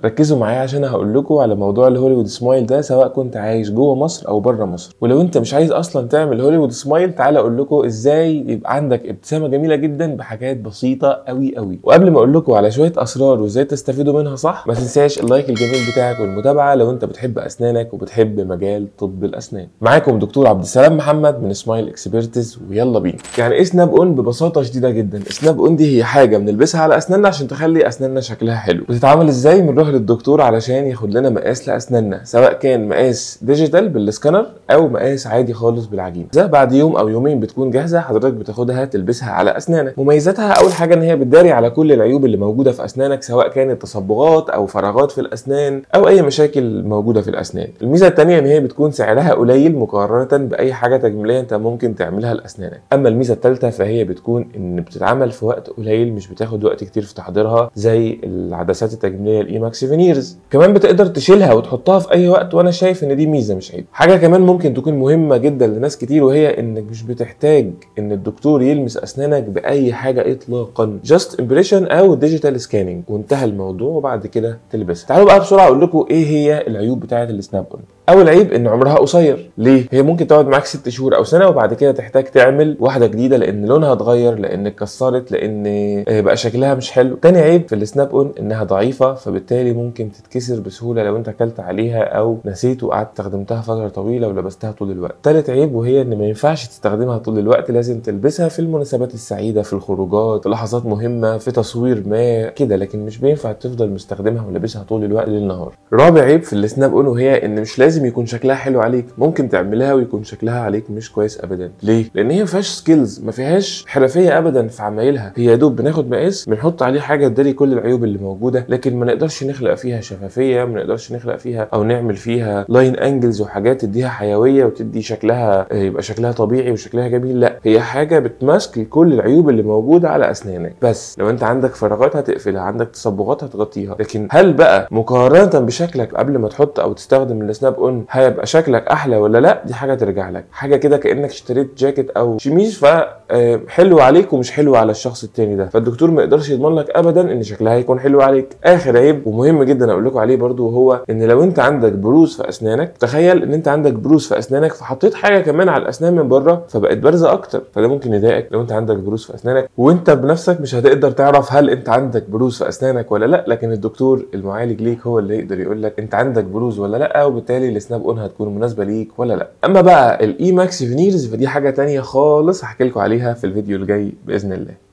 ركزوا معايا عشان هقول لكم على موضوع الهوليوود سمايل ده، سواء كنت عايش جوه مصر او بره مصر. ولو انت مش عايز اصلا تعمل هوليوود سمايل، تعالى اقول لكم ازاي يبقى عندك ابتسامه جميله جدا بحاجات بسيطه قوي قوي. وقبل ما اقول لكم على شويه اسرار وازاي تستفيدوا منها صح، ما تنساش اللايك الجميل بتاعك والمتابعه لو انت بتحب اسنانك وبتحب مجال طب الاسنان. معاكم دكتور عبد السلام محمد من سمايل اكسبرتس، ويلا بينا. يعني ايه سناب اون؟ ببساطه شديده جدا، سناب اون دي هي حاجه بنلبسها على اسناننا عشان تخلي اسناننا شكلها حلو. بتتعمل ازاي؟ بنروح للدكتور علشان ياخد لنا مقاس لاسناننا، سواء كان مقاس ديجيتال بالسكانر او مقاس عادي خالص بالعجينه. ده بعد يوم او يومين بتكون جاهزه، حضرتك بتاخدها تلبسها على اسنانك. مميزاتها اول حاجه ان هي بتداري على كل العيوب اللي موجوده في اسنانك، سواء كانت تصبغات او فراغات في الاسنان او اي مشاكل موجوده في الاسنان. الميزه الثانيه ان هي بتكون سعرها قليل مقارنه باي حاجه تجميليه انت ممكن تعملها لاسنانك. اما الميزه الثالثه فهي بتكون ان بتتعمل في وقت قليل، مش بتاخد وقت كتير في تحضيرها زي العدسات التجميليه الايماكس فينيرز. كمان بتقدر تشيلها وتحطها في اي وقت، وانا شايف ان دي ميزه مش عيب. حاجه كمان ممكن تكون مهمه جدا لناس كتير، وهي انك مش بتحتاج ان الدكتور يلمس اسنانك باي حاجه اطلاقا، جاست امبريشن او ديجيتال سكاننج وانتهى الموضوع، وبعد كده تلبسها. تعالوا بقى بسرعه اقول لكم ايه هي العيوب بتاعه السناب اون. اول عيب ان عمرها قصير. ليه؟ هي ممكن تقعد معاك 6 شهور او سنه، وبعد كده تحتاج تعمل واحده جديده لان لونها اتغير، لان اتكسرت، لان بقى شكلها مش حلو. تاني عيب في السناب اون انها ضعيفه، فبالتالي ممكن تتكسر بسهوله لو انت اكلت عليها او نسيت وقعدت استخدمتها فتره طويله ولبستها طول الوقت. تالت عيب وهي ان ما ينفعش تستخدمها طول الوقت، لازم تلبسها في المناسبات السعيده، في الخروجات، في لحظات مهمه، في تصوير ما كده، لكن مش بينفع تفضل مستخدمها ولابسها طول الوقت ليل نهار. رابع عيب في السناب اون وهي ان مش لازم يكون شكلها حلو عليك، ممكن تعملها ويكون شكلها عليك مش كويس ابدا. ليه؟ لان هي ما فيهاش سكيلز، ما فيهاش حرفيه ابدا في عمايلها. هي يا دوب بناخد مقاس بنحط عليه حاجه تداري كل العيوب اللي موجوده، لكن ما نقدرش نخلق فيها شفافيه، ما نقدرش نخلق فيها او نعمل فيها لاين انجلز وحاجات تديها حيويه وتدي شكلها يبقى شكلها طبيعي وشكلها جميل. لا، هي حاجه بتماسك كل العيوب اللي موجوده على اسنانك. بس لو انت عندك فراغات هتقفلها، عندك تصبغات هتغطيها. لكن هل بقى مقارنه بشكلك قبل ما تحط او تستخدم السناب اون هيبقى شكلك احلى ولا لا؟ دي حاجه ترجع لك. حاجه كده كانك اشتريت جاكيت او شميز، حلو عليك ومش حلو على الشخص التاني ده، فالدكتور ما يقدرش يضمن لك ابدا ان شكلها هيكون حلو عليك. اخر عيب ومهم جدا اقول لكم عليه برضو، وهو ان لو انت عندك بروز في اسنانك، تخيل ان انت عندك بروز في اسنانك فحطيت حاجه كمان على الاسنان من بره فبقت بارزه اكتر، فده ممكن يضايقك. لو انت عندك بروز في اسنانك وانت بنفسك مش هتقدر تعرف هل انت عندك بروز في اسنانك ولا لا، لكن الدكتور المعالج ليك هو اللي يقدر يقول لك انت عندك بروز ولا لا، وبالتالي السناب اون هتكون مناسبه ليك ولا لا. اما بقى الايماكس فينيرز فدي حاجه تانية خالص، هحكي لكم عليها في الفيديو الجاي باذن الله.